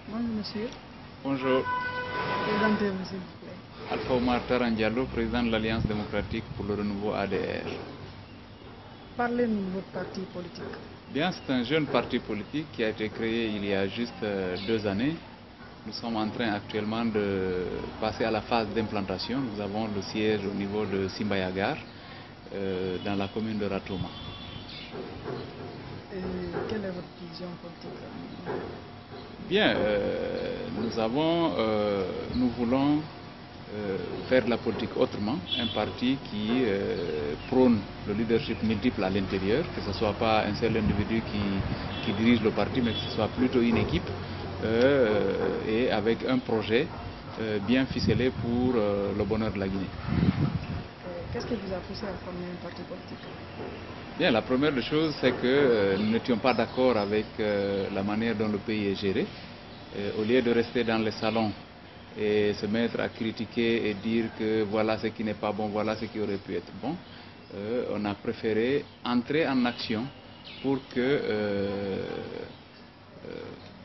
Bonjour monsieur. Bonjour. Présentez-vous s'il vous plaît. Alpha Omar Taran Diallo, président de l'Alliance démocratique pour le renouveau ADR. Parlez-nous de votre parti politique. Bien, c'est un jeune parti politique qui a été créé il y a juste 2 années. Nous sommes en train actuellement de passer à la phase d'implantation. Nous avons le siège au niveau de Simbayagar, dans la commune de Ratoma. Et quelle est votre vision politique? Bien, nous voulons faire la politique autrement, un parti qui prône le leadership multiple à l'intérieur, que ce ne soit pas un seul individu qui dirige le parti, mais que ce soit plutôt une équipe et avec un projet bien ficelé pour le bonheur de la Guinée. Qu'est-ce qui vous a poussé à former un parti politique? Bien, la première des choses, c'est que nous n'étions pas d'accord avec la manière dont le pays est géré. Au lieu de rester dans les salons et se mettre à critiquer et dire que voilà ce qui n'est pas bon, voilà ce qui aurait pu être bon, on a préféré entrer en action pour que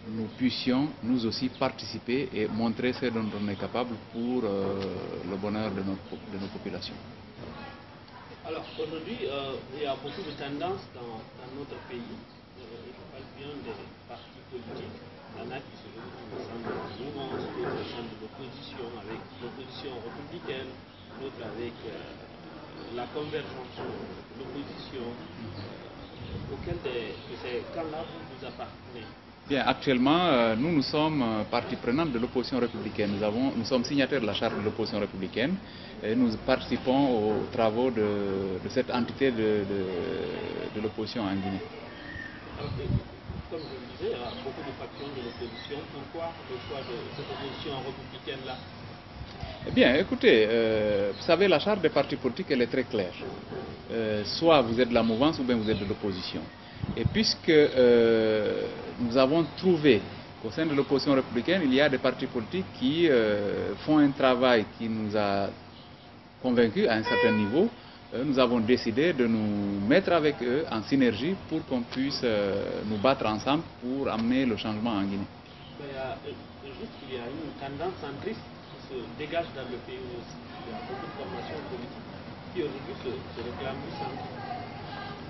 nous puissions nous aussi participer et montrer ce dont on est capable pour le bonheur de nos populations. Alors aujourd'hui, il y a beaucoup de tendances dans notre pays. Je parle bien des partis politiques. Il y en a qui se retrouvent au sein de la mouvance, d'autres au sein de l'opposition, avec l'opposition républicaine, d'autres avec la convergence de l'opposition. Auquel de ces camps-là vous appartenez? Bien, actuellement, nous sommes partie prenante de l'opposition républicaine. Nous sommes signataires de la charte de l'opposition républicaine et nous participons aux travaux de cette entité de l'opposition en Guinée. Alors, comme je le disais, il y a beaucoup de factions de l'opposition. Pourquoi le choix de cette opposition républicaine-là? Eh bien, écoutez, vous savez, la charte des partis politiques, elle est très claire. Soit vous êtes de la mouvance ou bien vous êtes de l'opposition. Et puisque nous avons trouvé qu'au sein de l'opposition républicaine, il y a des partis politiques qui font un travail qui nous a convaincus à un certain niveau, nous avons décidé de nous mettre avec eux en synergie pour qu'on puisse nous battre ensemble pour amener le changement en Guinée. Juste qu'il y a une tendance centriste qui se dégage dans le pays aussi. Il y a beaucoup de formations politiques qui aujourd'hui se réclament du centre.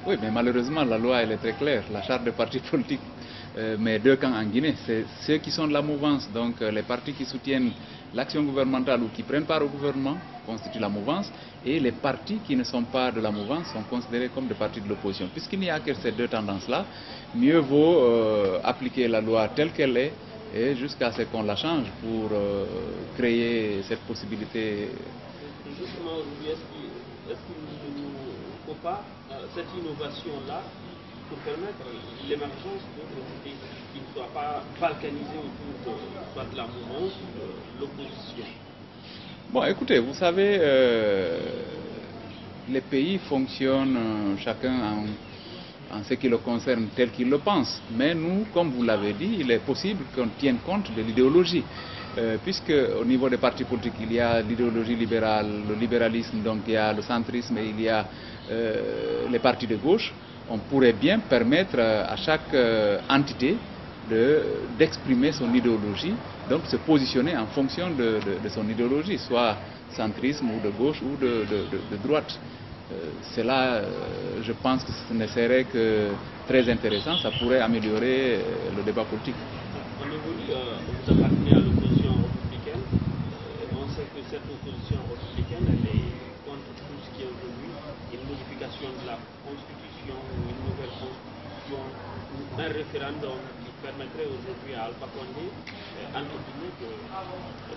Oui, mais malheureusement, la loi elle est très claire. La charte des partis politiques met 2 camps en Guinée. C'est ceux qui sont de la mouvance, donc les partis qui soutiennent l'action gouvernementale ou qui prennent part au gouvernement constituent la mouvance, et les partis qui ne sont pas de la mouvance sont considérés comme des partis de l'opposition. Puisqu'il n'y a que ces 2 tendances-là, mieux vaut appliquer la loi telle qu'elle est et jusqu'à ce qu'on la change pour créer cette possibilité. Justement, aujourd'hui, est-ce qu'il ne faut pas cette innovation-là pour permettre l'émergence d'autres idées qui ne soient pas balkanisées autour de la mouvance ou de l'opposition? Bon, écoutez, vous savez, les pays fonctionnent chacun en ce qui le concerne tel qu'il le pense. Mais nous, comme vous l'avez dit, il est possible qu'on tienne compte de l'idéologie. Puisque au niveau des partis politiques, il y a l'idéologie libérale, le libéralisme, donc il y a le centrisme et il y a les partis de gauche, on pourrait bien permettre à chaque entité d'exprimer son idéologie, donc se positionner en fonction de son idéologie, soit centrisme ou de gauche ou de droite. Cela, je pense que ce ne serait que très intéressant, ça pourrait améliorer le débat politique. On évolue, vous appartenez à l'opposition républicaine, on sait que cette opposition républicaine, elle est contre tout ce qui est aujourd'hui une modification de la Constitution, une nouvelle Constitution, ou un référendum qui permettrait aujourd'hui à Alpha Condé, entre guillemets,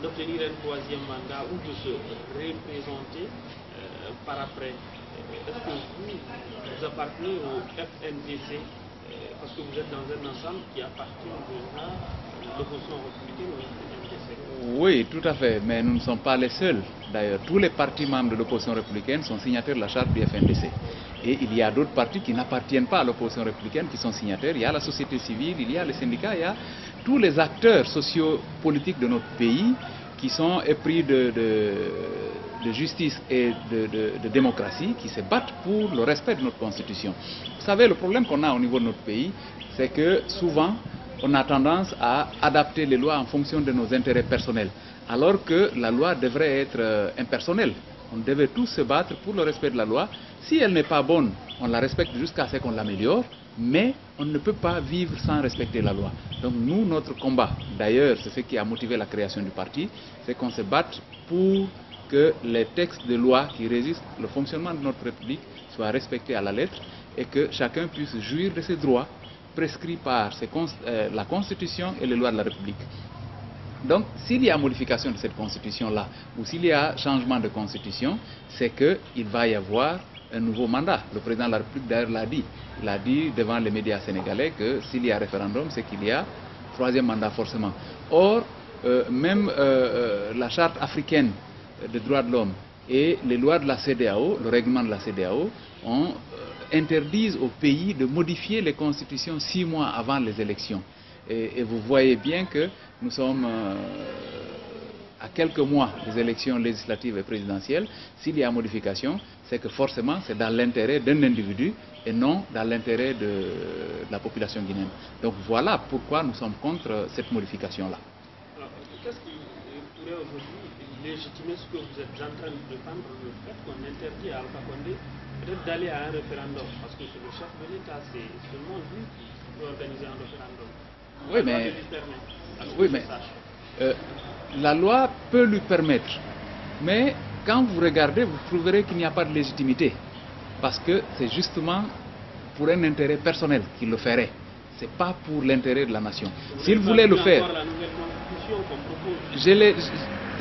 d'obtenir un 3e mandat ou de se représenter par après. Est-ce que vous appartenez au FNDC parce que vous êtes dans un ensemble qui appartient à l'opposition républicaine au FNDC? Oui, tout à fait, mais nous ne sommes pas les seuls. D'ailleurs, tous les partis membres de l'opposition républicaine sont signataires de la charte du FNDC. Et il y a d'autres partis qui n'appartiennent pas à l'opposition républicaine qui sont signataires. Il y a la société civile, il y a les syndicats, il y a tous les acteurs sociopolitiques de notre pays qui sont épris de justice et de démocratie, qui se battent pour le respect de notre constitution. Vous savez, le problème qu'on a au niveau de notre pays, c'est que souvent, on a tendance à adapter les lois en fonction de nos intérêts personnels, alors que la loi devrait être impersonnelle. On devait tous se battre pour le respect de la loi. Si elle n'est pas bonne, on la respecte jusqu'à ce qu'on l'améliore, mais on ne peut pas vivre sans respecter la loi. Donc nous, notre combat, d'ailleurs, c'est ce qui a motivé la création du parti, c'est qu'on se batte pour que les textes de loi qui régissent le fonctionnement de notre République soient respectés à la lettre et que chacun puisse jouir de ses droits prescrits par la Constitution et les lois de la République. Donc, s'il y a modification de cette Constitution-là, ou s'il y a changement de Constitution, c'est qu'il va y avoir un nouveau mandat. Le président de la République, d'ailleurs, l'a dit. Il a dit devant les médias sénégalais que s'il y a référendum, c'est qu'il y a troisième mandat forcément. Or, même la Charte africaine des droits de l'homme et les lois de la CEDEAO, le règlement de la CEDEAO, interdisent au pays de modifier les constitutions 6 mois avant les élections. Et vous voyez bien que nous sommes à quelques mois des élections législatives et présidentielles. S'il y a modification, c'est que forcément c'est dans l'intérêt d'un individu et non dans l'intérêt de la population guinéenne. Donc voilà pourquoi nous sommes contre cette modification-là. Alors, qu'est-ce qui pourrait aujourd'hui légitimer ce que vous êtes en train de défendre, le fait qu'on interdit à Alpha Condé peut-être d'aller à un référendum? Parce que c'est le chef de l'État, c'est seulement lui qui peut organiser un référendum. Oui, mais la loi peut lui permettre. Mais quand vous regardez, vous trouverez qu'il n'y a pas de légitimité. Parce que c'est justement pour un intérêt personnel qu'il le ferait. Ce n'est pas pour l'intérêt de la nation. S'il voulait le faire...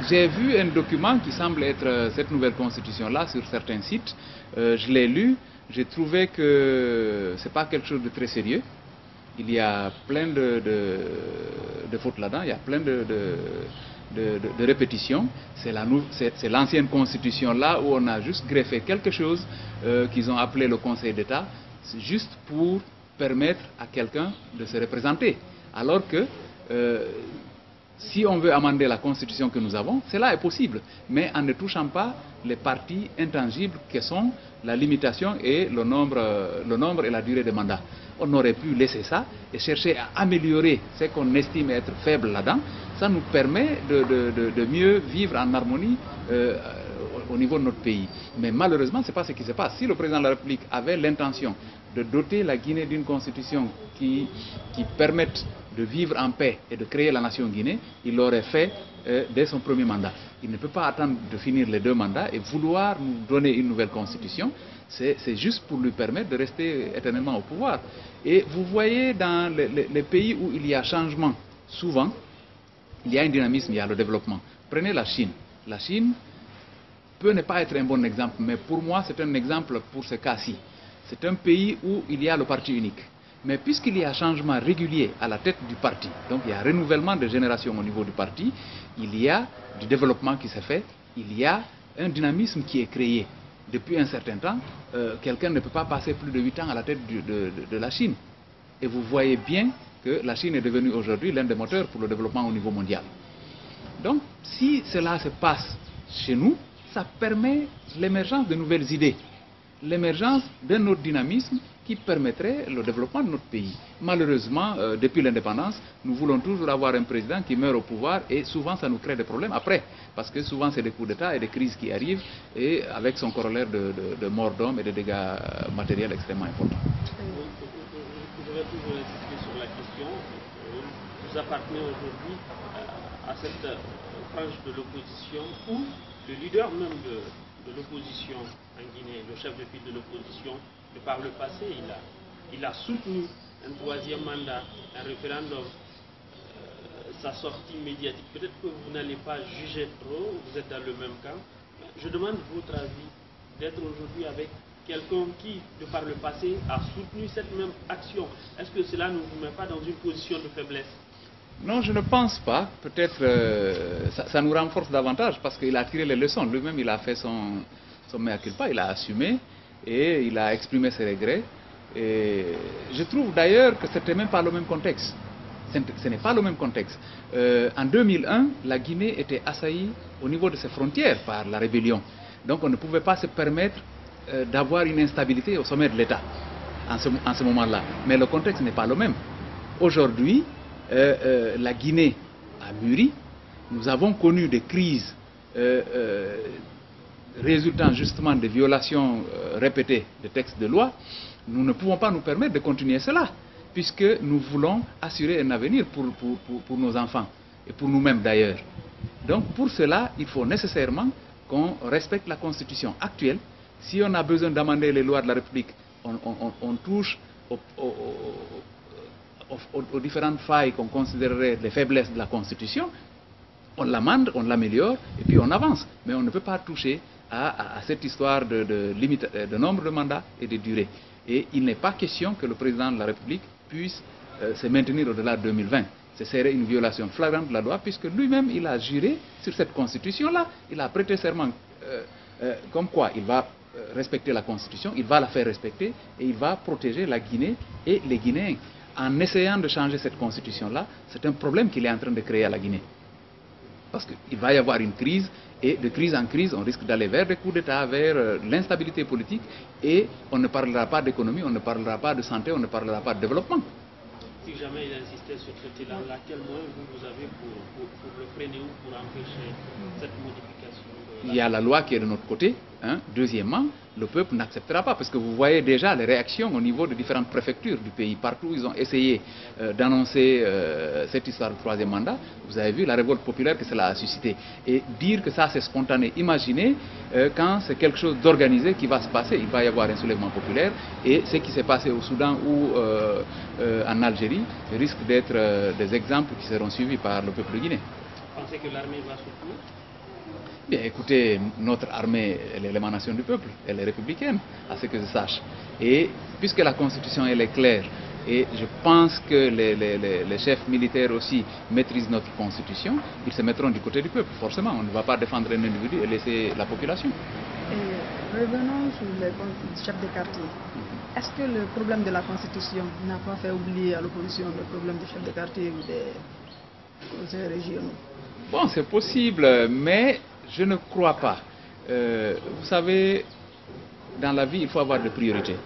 J'ai vu un document qui semble être cette nouvelle constitution-là sur certains sites. Je l'ai lu. J'ai trouvé que ce n'est pas quelque chose de très sérieux. Il y a plein de fautes là-dedans, il y a plein de répétitions. C'est l'ancienne constitution là où on a juste greffé quelque chose qu'ils ont appelé le Conseil d'État, juste pour permettre à quelqu'un de se représenter. Alors que si on veut amender la constitution que nous avons, cela est possible, mais en ne touchant pas les parties intangibles que sont la limitation et le nombre et la durée des mandats. On aurait pu laisser ça et chercher à améliorer ce qu'on estime être faible là-dedans. Ça nous permet de mieux vivre en harmonie au niveau de notre pays. Mais malheureusement, ce n'est pas ce qui se passe. Si le président de la République avait l'intention de doter la Guinée d'une constitution qui permette de vivre en paix et de créer la nation Guinée, il l'aurait fait dès son premier mandat. Il ne peut pas attendre de finir les 2 mandats et vouloir nous donner une nouvelle constitution. C'est juste pour lui permettre de rester éternellement au pouvoir. Et vous voyez dans les pays où il y a changement, souvent, il y a un dynamisme, il y a le développement. Prenez la Chine. La Chine peut ne pas être un bon exemple, mais pour moi c'est un exemple pour ce cas-ci. C'est un pays où il y a le parti unique. Mais puisqu'il y a changement régulier à la tête du parti, donc il y a renouvellement de génération au niveau du parti, il y a du développement qui se fait, il y a un dynamisme qui est créé. Depuis un certain temps, quelqu'un ne peut pas passer plus de 8 ans à la tête de la Chine. Et vous voyez bien que la Chine est devenue aujourd'hui l'un des moteurs pour le développement au niveau mondial. Donc, si cela se passe chez nous, ça permet l'émergence de nouvelles idées, l'émergence d'un autre dynamisme qui permettrait le développement de notre pays. Malheureusement, depuis l'indépendance, nous voulons toujours avoir un président qui meurt au pouvoir et souvent ça nous crée des problèmes après, parce que souvent c'est des coups d'État et des crises qui arrivent et avec son corollaire de morts d'hommes et de dégâts matériels extrêmement importants. Je vais toujours insister sur la question. Vous appartenez aujourd'hui à cette frange de l'opposition où le leader même de l'opposition en Guinée, le chef de file de l'opposition, par le passé, il a soutenu un 3e mandat, un référendum, sa sortie médiatique. Peut-être que vous n'allez pas juger trop, vous êtes dans le même camp. Je demande votre avis d'être aujourd'hui avec quelqu'un qui, de par le passé, a soutenu cette même action. Est-ce que cela ne vous met pas dans une position de faiblesse? Non, je ne pense pas. Peut-être ça nous renforce davantage parce qu'il a tiré les leçons. Lui-même, il a fait son mea culpa, il a assumé et il a exprimé ses regrets. Et je trouve d'ailleurs que ce n'était même pas le même contexte. Ce n'est pas le même contexte. En 2001, la Guinée était assaillie au niveau de ses frontières par la rébellion. Donc on ne pouvait pas se permettre d'avoir une instabilité au sommet de l'État en ce moment-là. Mais le contexte n'est pas le même. Aujourd'hui, la Guinée a mûri. Nous avons connu des crises résultant justement de violations répétées de textes de loi. Nous ne pouvons pas nous permettre de continuer cela, puisque nous voulons assurer un avenir pour nos enfants et pour nous-mêmes d'ailleurs. Donc pour cela, il faut nécessairement qu'on respecte la Constitution actuelle. Si on a besoin d'amender les lois de la République, on touche aux différentes failles qu'on considérerait les faiblesses de la Constitution, on l'amende, on l'améliore et puis on avance. Mais on ne peut pas toucher à cette histoire de nombre de mandats et de durée. Et il n'est pas question que le président de la République puisse se maintenir au-delà de 2020. Ce serait une violation flagrante de la loi, puisque lui-même il a juré sur cette Constitution-là. Il a prêté serment comme quoi il va respecter la Constitution, il va la faire respecter et il va protéger la Guinée et les Guinéens. En essayant de changer cette Constitution-là, c'est un problème qu'il est en train de créer à la Guinée. Parce qu'il va y avoir une crise, et de crise en crise, on risque d'aller vers des coups d'État, vers l'instabilité politique, et on ne parlera pas d'économie, on ne parlera pas de santé, on ne parlera pas de développement. Si jamais il insistait sur ce traité-là, quel moyen vous avez pour le freiner ou pour empêcher cette modification? Il y a la loi qui est de notre côté. Deuxièmement, le peuple n'acceptera pas, parce que vous voyez déjà les réactions au niveau de différentes préfectures du pays. Partout, ils ont essayé d'annoncer cette histoire de troisième mandat. Vous avez vu la révolte populaire que cela a suscité. Et dire que ça c'est spontané, imaginez quand c'est quelque chose d'organisé qui va se passer. Il va y avoir un soulèvement populaire, et ce qui s'est passé au Soudan ou en Algérie risque d'être des exemples qui seront suivis par le peuple guinéen. Vous pensez que l'armée va soutenir? Bien, écoutez, notre armée, elle est l'émanation du peuple, elle est républicaine, à ce que je sache. Et puisque la Constitution, elle est claire, et je pense que les chefs militaires aussi maîtrisent notre Constitution, ils se mettront du côté du peuple, forcément. On ne va pas défendre un individu et laisser la population. Et revenons sur les chefs de quartier. Est-ce que le problème de la Constitution n'a pas fait oublier à l'opposition le problème des chefs de quartier ou des conseils régionaux? Bon, c'est possible, mais je ne crois pas. Vous savez, dans la vie, il faut avoir des priorités.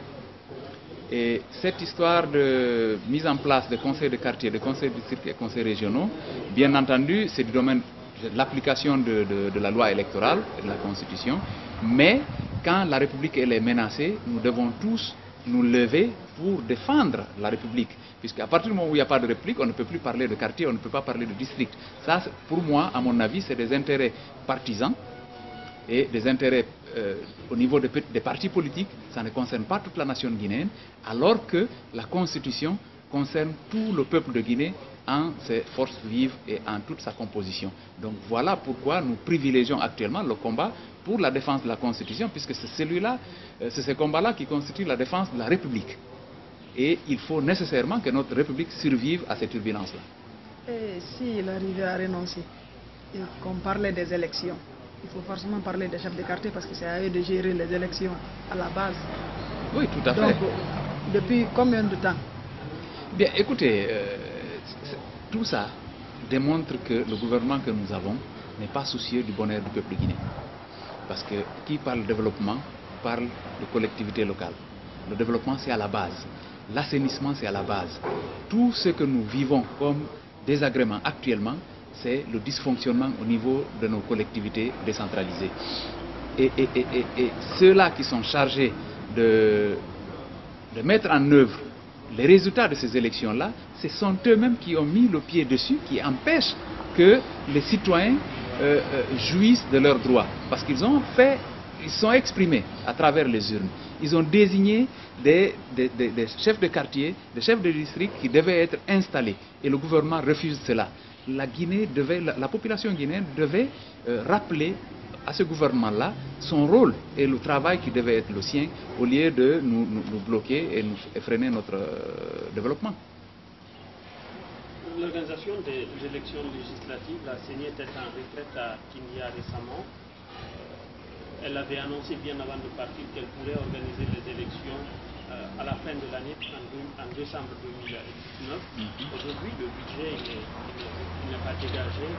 Et cette histoire de mise en place de conseils de quartier, de conseils de district et de conseils régionaux, bien entendu, c'est du domaine de l'application de la loi électorale et de la Constitution. Mais quand la République elle est menacée, nous devons tous nous lever pour défendre la République. Puisqu'à partir du moment où il n'y a pas de République, on ne peut plus parler de quartier, on ne peut pas parler de district. Ça, pour moi, à mon avis, c'est des intérêts partisans et des intérêts au niveau des partis politiques. Ça ne concerne pas toute la nation guinéenne, alors que la Constitution concerne tout le peuple de Guinée en ses forces vives et en toute sa composition. Donc voilà pourquoi nous privilégions actuellement le combat pour la défense de la Constitution, puisque c'est c'est ce combat-là qui constitue la défense de la République. Et il faut nécessairement que notre République survive à cette turbulence-là. Et s'il arrivait à renoncer, et qu'on parlait des élections, il faut forcément parler des chefs de quartier parce que c'est à eux de gérer les élections à la base. Oui, tout à fait. Donc, depuis combien de temps? Bien, écoutez, tout ça démontre que le gouvernement que nous avons n'est pas soucieux du bonheur du peuple guinéen. Parce que qui parle de développement parle de collectivité locale. Le développement, c'est à la base. L'assainissement, c'est à la base. Tout ce que nous vivons comme désagrément actuellement, c'est le dysfonctionnement au niveau de nos collectivités décentralisées. Et ceux-là qui sont chargés de mettre en œuvre les résultats de ces élections-là, ce sont eux-mêmes qui ont mis le pied dessus, qui empêchent que les citoyens jouissent de leurs droits. Parce qu'ils ont fait, ils sont exprimés à travers les urnes. Ils ont désigné des chefs de quartier, des chefs de district qui devaient être installés. Et le gouvernement refuse cela. La population guinéenne devait rappeler à ce gouvernement-là son rôle et le travail qui devait être le sien, au lieu de nous bloquer et freiner notre développement. L'organisation des élections législatives, la CENI était en retraite à Kindia récemment. Elle avait annoncé bien avant de partir qu'elle pourrait organiser les élections à la fin de l'année, en décembre 2019. Aujourd'hui, le budget n'est pas dégagé.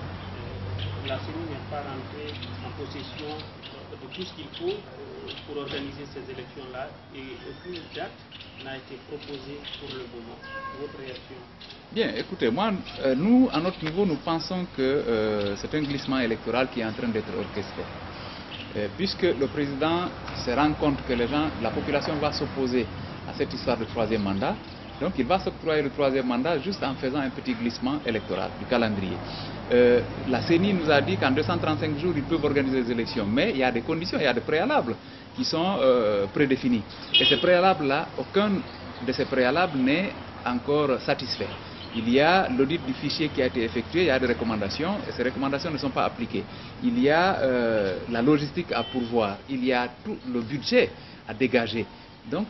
la CENI n'est pas rentrée en possession de tout ce qu'il faut pour organiser ces élections-là et aucune date n'a été proposée pour le moment. Votre réaction? Bien, écoutez, moi, nous, à notre niveau, nous pensons que c'est un glissement électoral qui est en train d'être orchestré. Puisque le président se rend compte que la population va s'opposer à cette histoire de troisième mandat, donc il va s'octroyer le troisième mandat juste en faisant un petit glissement électoral du calendrier. La CENI nous a dit qu'en 235 jours, ils peuvent organiser les élections, mais il y a des conditions, il y a des préalables qui sont prédéfinis. Et ces préalables-là, aucun de ces préalables n'est encore satisfait. Il y a l'audit du fichier qui a été effectué, il y a des recommandations, et ces recommandations ne sont pas appliquées. Il y a la logistique à pourvoir, il y a tout le budget à dégager. Donc,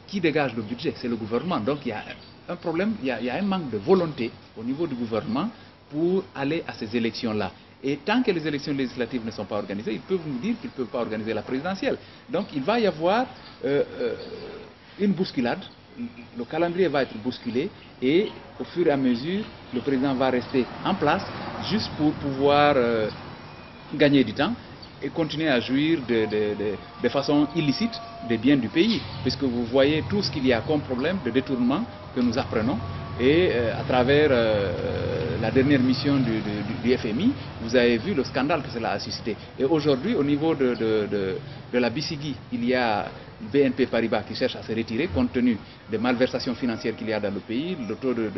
qui dégage le budget? C'est le gouvernement. Donc, il y a un problème, il y a un manque de volonté au niveau du gouvernement pour aller à ces élections-là. Et tant que les élections législatives ne sont pas organisées, ils peuvent nous dire qu'ils ne peuvent pas organiser la présidentielle. Donc, il va y avoir une bousculade. Le calendrier va être bousculé et au fur et à mesure, le président va rester en place juste pour pouvoir gagner du temps et continuer à jouir de façon illicite des biens du pays. Puisque vous voyez tout ce qu'il y a comme problème de détournement que nous apprenons. Et à travers la dernière mission du FMI, vous avez vu le scandale que cela a suscité. Et aujourd'hui, au niveau de la BCG, il y a BNP Paribas qui cherche à se retirer compte tenu des malversations financières qu'il y a dans le pays, le taux de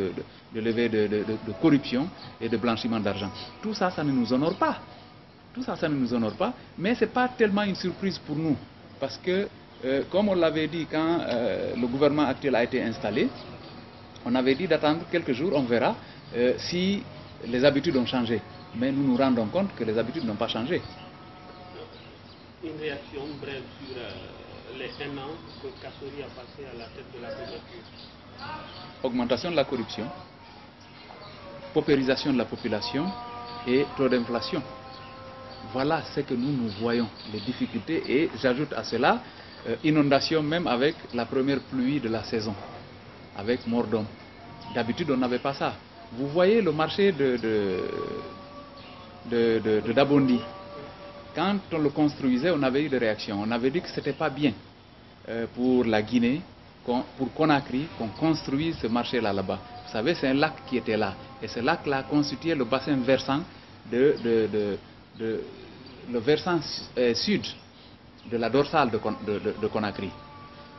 levée de corruption et de blanchiment d'argent. Tout ça, ça ne nous honore pas. Tout ça, ça ne nous honore pas, mais ce n'est pas tellement une surprise pour nous. Parce que, comme on l'avait dit quand le gouvernement actuel a été installé, on avait dit d'attendre quelques jours, on verra si les habitudes ont changé. Mais nous nous rendons compte que les habitudes n'ont pas changé. Une réaction brève sur les 1 an que Kassori a passé à la tête de la préfecture. Augmentation de la corruption, paupérisation de la population et taux d'inflation. Voilà ce que nous voyons, les difficultés. Et j'ajoute à cela, inondation même avec la première pluie de la saison, avec Mordom. D'habitude, on n'avait pas ça. Vous voyez le marché de Dabondi. Quand on le construisait, on avait eu des réactions. On avait dit que ce n'était pas bien pour la Guinée, pour Conakry, qu'on construise ce marché-là là-bas. Vous savez, c'est un lac qui était là. Et ce lac-là constituait le bassin versant le versant sud de la dorsale de Conakry.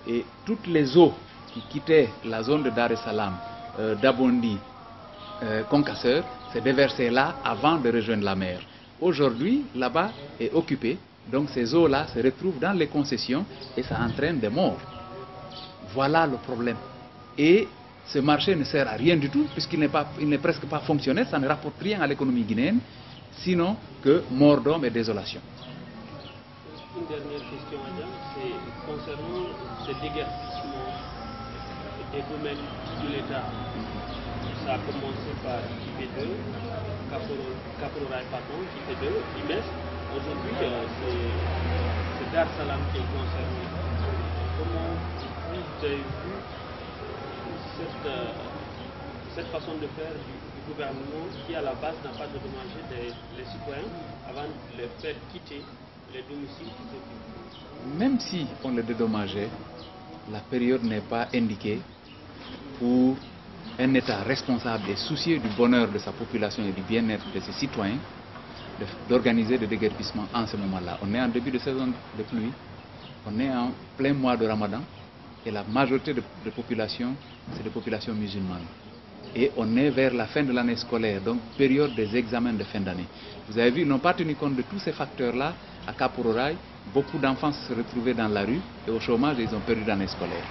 Et toutes les eaux qui quittaient la zone de Dar es Salaam, Dabondi, Concasseur, se déversaient là avant de rejoindre la mer. Aujourd'hui, là-bas est occupé, donc ces eaux-là se retrouvent dans les concessions et ça entraîne des morts. Voilà le problème. Et ce marché ne sert à rien du tout, puisqu'il n'est presque pas fonctionnel, ça ne rapporte rien à l'économie guinéenne, sinon que mort d'homme et désolation. Une dernière question, Adam, c'est concernant ce déguerpissement des domaines de l'État. Ça a commencé par IP2, Kaporora IP2, IMES. Aujourd'hui, c'est Dar Salam qui est concerné. Comment vous avez vu cette façon de faire du gouvernement qui, à la base, n'a pas dédommagé les citoyens avant de les faire quitter les domiciles qu'ils occupent? Même si on les dédommageait, la période n'est pas indiquée pour un État responsable et soucieux du bonheur de sa population et du bien-être de ses citoyens d'organiser des déguerpissements en ce moment-là. On est en début de saison de pluie, on est en plein mois de Ramadan et la majorité de population, c'est des populations musulmanes. Et on est vers la fin de l'année scolaire, donc période des examens de fin d'année. Vous avez vu, ils n'ont pas tenu compte de tous ces facteurs-là. À Kapororaï, beaucoup d'enfants se retrouvaient dans la rue et au chômage, ils ont perdu l'année scolaire.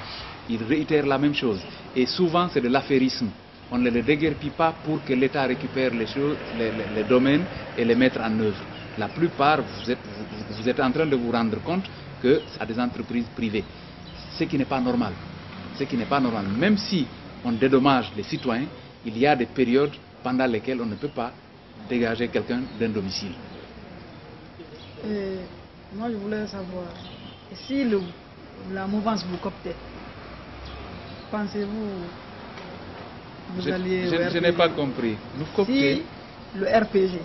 Ils réitèrent la même chose. Et souvent, c'est de l'affairisme. On ne les déguerpit pas pour que l'État récupère les choses, les domaines et les mettre en œuvre. La plupart, vous êtes en train de vous rendre compte que c'est à des entreprises privées. Ce qui n'est pas normal. Ce qui n'est pas normal. Même si on dédommage les citoyens, il y a des périodes pendant lesquelles on ne peut pas dégager quelqu'un d'un domicile. Moi, je voulais savoir, si la mouvance vous coptait, pensez-vous Je n'ai pas compris. Nous copter. le RPG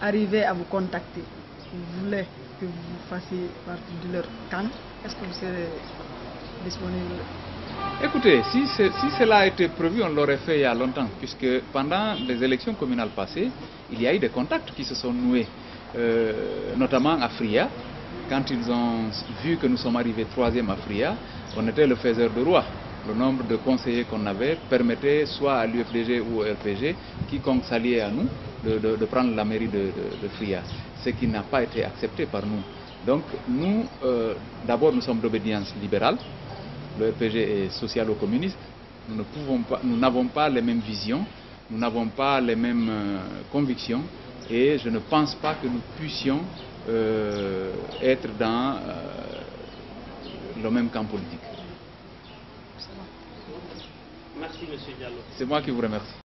arrivait à vous contacter, vous voulez que vous fassiez partie de leur camp, est-ce que vous serez disponible? Écoutez, si cela a été prévu, on l'aurait fait il y a longtemps, puisque pendant les élections communales passées, il y a eu des contacts qui se sont noués, notamment à Fria. Quand ils ont vu que nous sommes arrivés 3e à Fria, on était le faiseur de roi. Le nombre de conseillers qu'on avait permettait soit à l'UFDG ou au RPG, quiconque s'alliait à nous, de prendre la mairie de Fria, ce qui n'a pas été accepté par nous. Donc nous, d'abord nous sommes d'obédience libérale, le RPG est socialo-communiste, nous n'avons pas les mêmes visions, nous n'avons pas les mêmes convictions et je ne pense pas que nous puissions être dans le même camp politique. Merci, M. Diallo. C'est moi qui vous remercie.